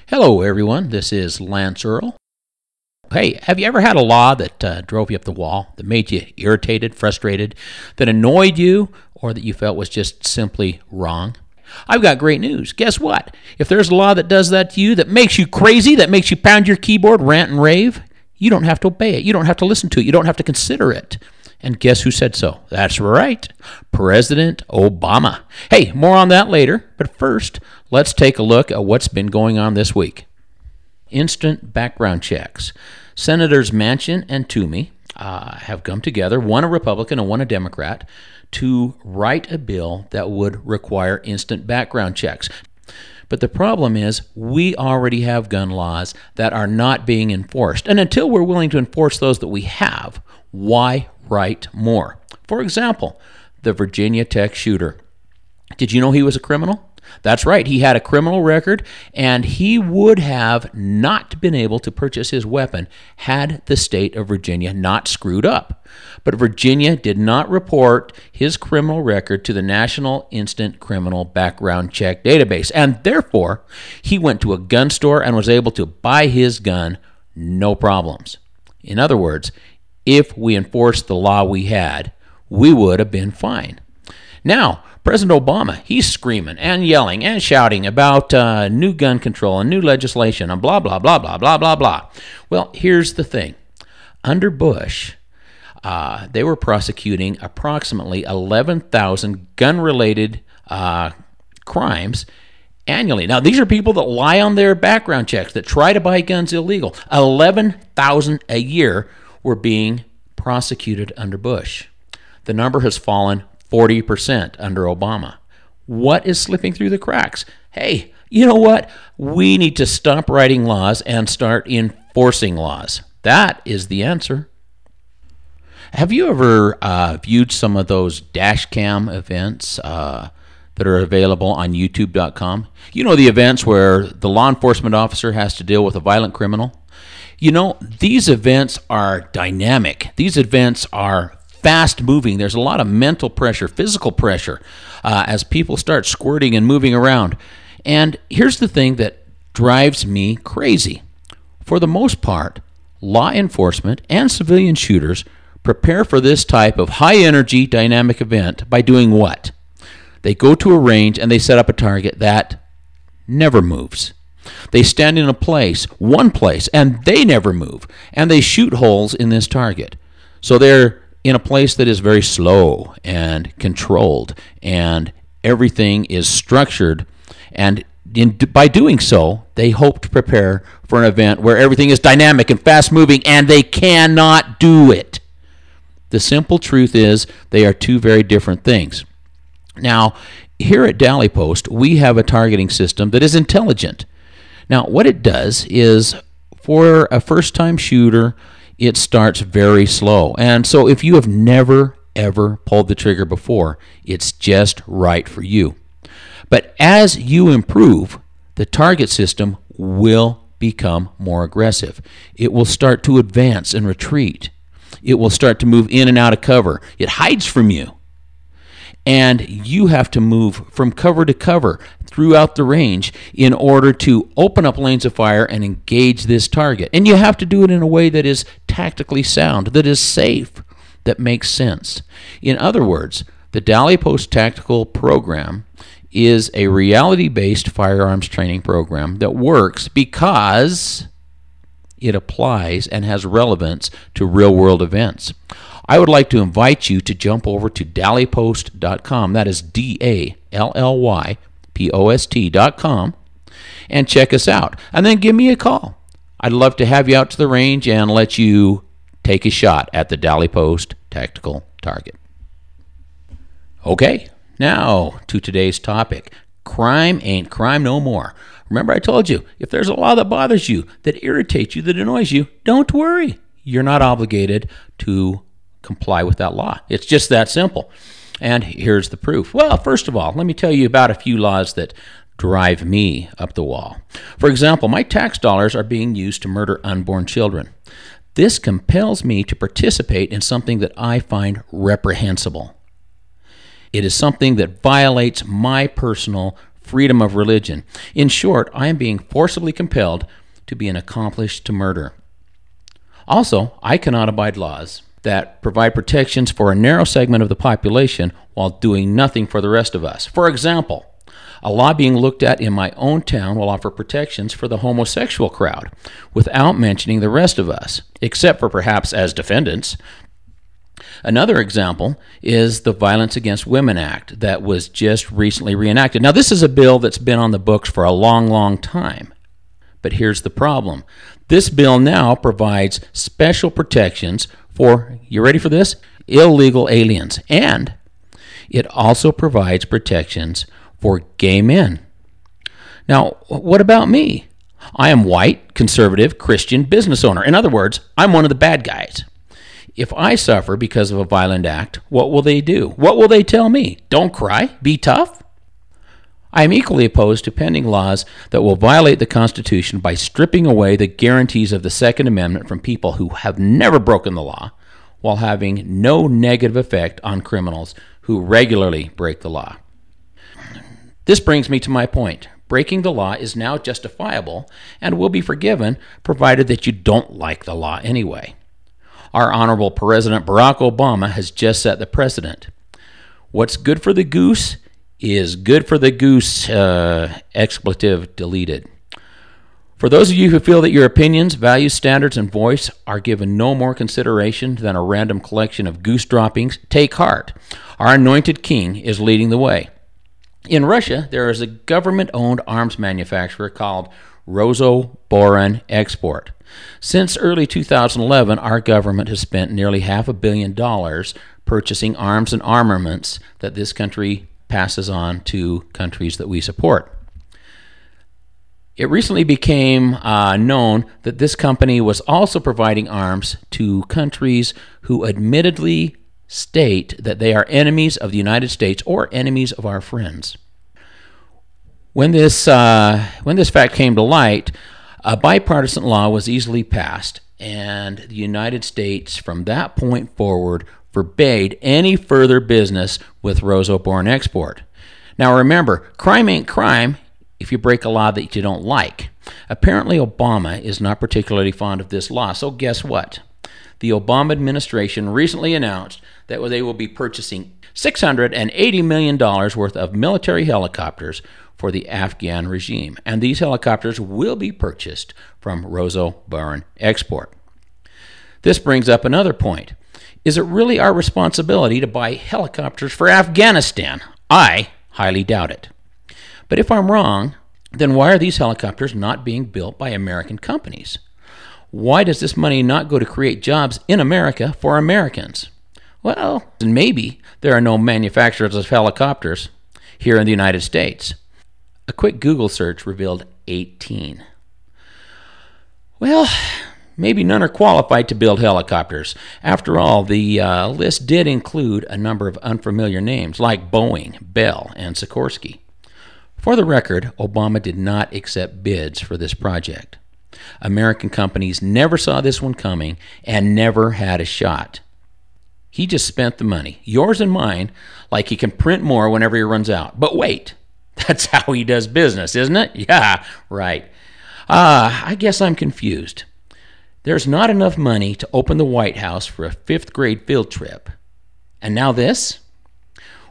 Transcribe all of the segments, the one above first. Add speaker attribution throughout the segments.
Speaker 1: Hello, everyone. This is Lance Earl. Hey, have you ever had a law that drove you up the wall, that made you irritated, frustrated, that annoyed you, or that you felt was just simply wrong? I've got great news. Guess what? If there's a law that does that to you, that makes you crazy, that makes you pound your keyboard, rant and rave, you don't have to obey it. You don't have to listen to it. You don't have to consider it. And guess who said so? That's right, President Obama. Hey, more on that later. But first, let's take a look at what's been going on this week. Instant background checks. Senators Manchin and Toomey have come together, one a Republican and one a Democrat, to write a bill that would require instant background checks. But the problem is we already have gun laws that are not being enforced. And until we're willing to enforce those that we have, why write more? For example, the Virginia Tech shooter. Did you know he was a criminal? That's right, he had a criminal record, and he would have not been able to purchase his weapon had the state of Virginia not screwed up. But Virginia did not report his criminal record to the National Instant Criminal Background Check Database, and therefore, he went to a gun store and was able to buy his gun, no problems. In other words, if we enforced the law we had, we would have been fine. Now, President Obama, he's screaming and yelling and shouting about new gun control and new legislation and blah, blah, blah, blah, blah, blah, blah. Well, here's the thing. Under Bush, they were prosecuting approximately 11,000 gun-related crimes annually. Now, these are people that lie on their background checks, that try to buy guns illegal. 11,000 a year were being prosecuted under Bush. The number has fallen 40% under Obama. What is slipping through the cracks? Hey, you know what? We need to stop writing laws and start enforcing laws. That is the answer. Have you ever viewed some of those dash cam events that are available on YouTube.com? You know, the events where the law enforcement officer has to deal with a violent criminal? You know, these events are dynamic. These events are fast moving. There's a lot of mental pressure, physical pressure, as people start squirting and moving around. And here's the thing that drives me crazy. For the most part, law enforcement and civilian shooters prepare for this type of high-energy, dynamic event by doing what? They go to a range and they set up a target that never moves. They stand in a place, one place, and they never move. And they shoot holes in this target. So they're in a place that is very slow and controlled, and everything is structured. And by doing so, they hope to prepare for an event where everything is dynamic and fast-moving, and they cannot do it. The simple truth is they are two very different things. Now, here at DallyPost, we have a targeting system that is intelligent. Now, what it does is, for a first-time shooter, it starts very slow. And so if you have never, ever pulled the trigger before, it's just right for you. But as you improve, the target system will become more aggressive. It will start to advance and retreat. It will start to move in and out of cover. It hides from you. And you have to move from cover to cover throughout the range in order to open up lanes of fire and engage this target. And you have to do it in a way that is tactically sound, that is safe, that makes sense. In other words, the DallyPost Tactical Program is a reality-based firearms training program that works because it applies and has relevance to real-world events. I would like to invite you to jump over to dallypost.com. That is DALLYPOST.com, and check us out. And then give me a call. I'd love to have you out to the range and let you take a shot at the DallyPost Tactical Target. Okay, now to today's topic. Crime ain't crime no more. Remember I told you, if there's a law that bothers you, that irritates you, that annoys you, don't worry. You're not obligated to comply with that law. It's just that simple. And here's the proof. Well, first of all, let me tell you about a few laws that drive me up the wall. For example, my tax dollars are being used to murder unborn children. This compels me to participate in something that I find reprehensible. It is something that violates my personal freedom of religion. In short, I am being forcibly compelled to be an accomplice to murder. Also, I cannot abide laws that provide protections for a narrow segment of the population while doing nothing for the rest of us. For example, a law being looked at in my own town will offer protections for the homosexual crowd without mentioning the rest of us, except for perhaps as defendants. Another example is the Violence Against Women Act that was just recently reenacted. Now, this is a bill that's been on the books for a long, long time. But here's the problem. This bill now provides special protections for, you ready for this? Illegal aliens. And it also provides protections for gay men. Now, what about me? I am white, conservative, Christian business owner. In other words, I'm one of the bad guys. If I suffer because of a violent act, what will they do? What will they tell me? Don't cry? Be tough? I am equally opposed to pending laws that will violate the Constitution by stripping away the guarantees of the Second Amendment from people who have never broken the law, while having no negative effect on criminals who regularly break the law. This brings me to my point. Breaking the law is now justifiable and will be forgiven, provided that you don't like the law anyway. Our Honorable President Barack Obama has just set the precedent. What's good for the goose is good for the goose, expletive deleted. For those of you who feel that your opinions, values, standards, and voice are given no more consideration than a random collection of goose droppings, take heart. Our anointed king is leading the way. In Russia, there is a government-owned arms manufacturer called Rosoboronexport. Since early 2011, our government has spent nearly $500 million purchasing arms and armaments that this country passes on to countries that we support. It recently became known that this company was also providing arms to countries who admittedly state that they are enemies of the United States or enemies of our friends. When this fact came to light, a bipartisan law was easily passed, and the United States from that point forward forbade any further business with Rosoboronexport. Now remember, crime ain't crime if you break a law that you don't like. Apparently Obama is not particularly fond of this law, so guess what? The Obama administration recently announced that they will be purchasing $680 million worth of military helicopters for the Afghan regime, and these helicopters will be purchased from Rosoboronexport. This brings up another point. Is it really our responsibility to buy helicopters for Afghanistan? I highly doubt it. But if I'm wrong, then why are these helicopters not being built by American companies? Why does this money not go to create jobs in America for Americans? Well, maybe there are no manufacturers of helicopters here in the United States. A quick Google search revealed 18. Well, maybe none are qualified to build helicopters. After all, the list did include a number of unfamiliar names like Boeing, Bell, and Sikorsky. For the record, Obama did not accept bids for this project. American companies never saw this one coming and never had a shot. He just spent the money, yours and mine, like he can print more whenever he runs out. But wait, that's how he does business, isn't it? Yeah, right. I guess I'm confused. There's not enough money to open the White House for a 5th grade field trip. And now this?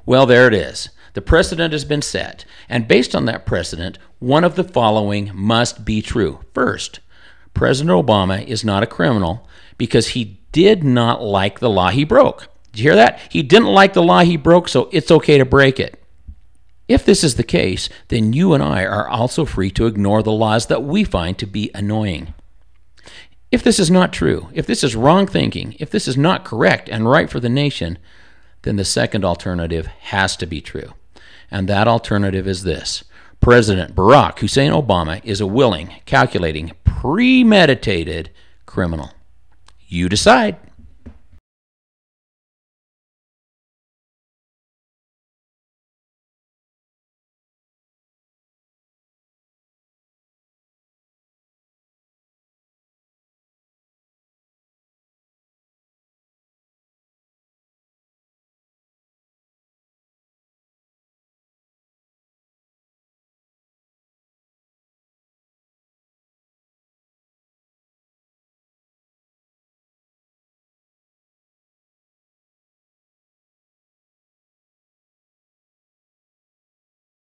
Speaker 1: Well, there it is. The precedent has been set, and based on that precedent, one of the following must be true. First, President Obama is not a criminal because he did not like the law he broke. Did you hear that? He didn't like the law he broke, so it's okay to break it. If this is the case, then you and I are also free to ignore the laws that we find to be annoying. If this is not true, if this is wrong thinking, if this is not correct and right for the nation, then the second alternative has to be true. And that alternative is this. President Barack Hussein Obama is a willing, calculating, premeditated criminal. You decide.